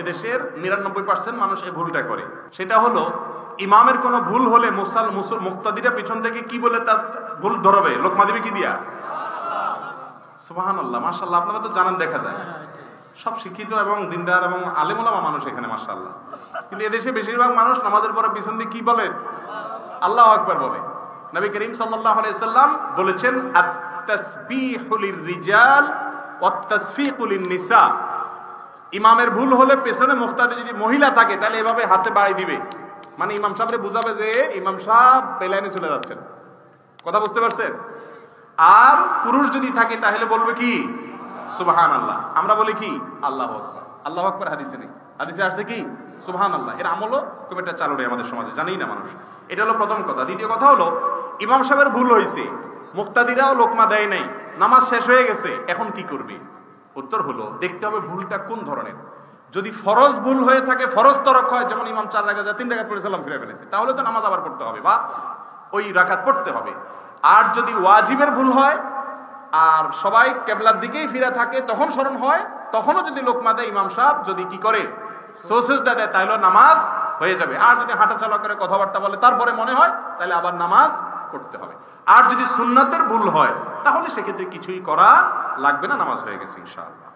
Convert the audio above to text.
এদেশের 99% মানুষ এই ভুলটা করে। সেটা হলো ইমামের কোনো ভুল হলে মুক্তাদিরা পিছন থেকে কি বলে তার ভুল ধরবে, লোকমা দিবে কি দিয়া? সুবহানাল্লাহ, মাশাআল্লাহ। আপনারা তো জানেন, দেখা যায় সব শিক্ষিত এবং দিনদার এবং আলেম ওলামা মানুষ এখানে, মাশাআল্লাহ। কিন্তু এদেশে বেশিরভাগ মানুষ নামাজের পরে পিছন দিয়ে কি বলে? আল্লাহু আকবার বলে। নবী করিম সাল্লাল্লাহু আলাইহি সাল্লাম বলেছেন, আত-তাসবিহু লির-রিজাল ওয়াত-তাসফিকু লিন-নিসা। ইমামের ভুল হলে পেছনে মুক্তাদি যদি মহিলা থাকে তাহলে এভাবে হাতে বাড়াই দিবে, মানে ইমাম সাহেবরে বুঝাবে যে ইমাম সাহেব বেলাইনে চলে যাচ্ছেন। কথা বুঝতে পারছেন? আর পুরুষ যদি থাকে তাহলে বলবে কি? সুবহানাল্লাহ। আমরা বলি কি? আল্লাহু আকবার। আল্লাহু আকবার হাদিসে নেই, হাদিসে আসছে কি? সুবহানাল্লাহ। এর আমলও খুব একটা চালু নেই আমাদের সমাজে, জানেই না মানুষ। এটা হলো প্রথম কথা। দ্বিতীয় কথা হলো, ইমাম সাহেবের ভুল হয়েছে, মুক্তাদিরাও লোকমা দেয় নাই, নামাজ শেষ হয়ে গেছে, এখন কি করবে? উত্তর হলো, দেখতে হবে ভুলটা কোন ধরনের। যদি ফরজ ভুল হয়ে থাকে, ফরজ তরক হয়, যেমন ইমাম 4 রাকাত 3 রাকাত পড়ে সালাম ফিরে ফেলেছে, তাহলে তো নামাজ আবার পড়তে হবে বা ওই রাকাত পড়তে হবে। আর যদি ওয়াজিবের ভুল হয় আর সবাই কিবলার দিকেই ফিরে থাকে, তখন স্মরণ হয়, তখনও যদি লোকমা দেয়, ইমাম সাহেব যদি কি করে? সুজদা দেয়, তাহলে নামাজ হয়ে যাবে। আর যদি হাঁটাচলা করে, কথাবার্তা বলে, তারপরে মনে হয়, তাহলে আবার নামাজ পড়তে হবে। আর যদি সুন্নাতের ভুল হয় তাহলে সেক্ষেত্রে কিছুই করা লাগবে না, নামাজ হয়ে গেছে ইনশাআল্লাহ।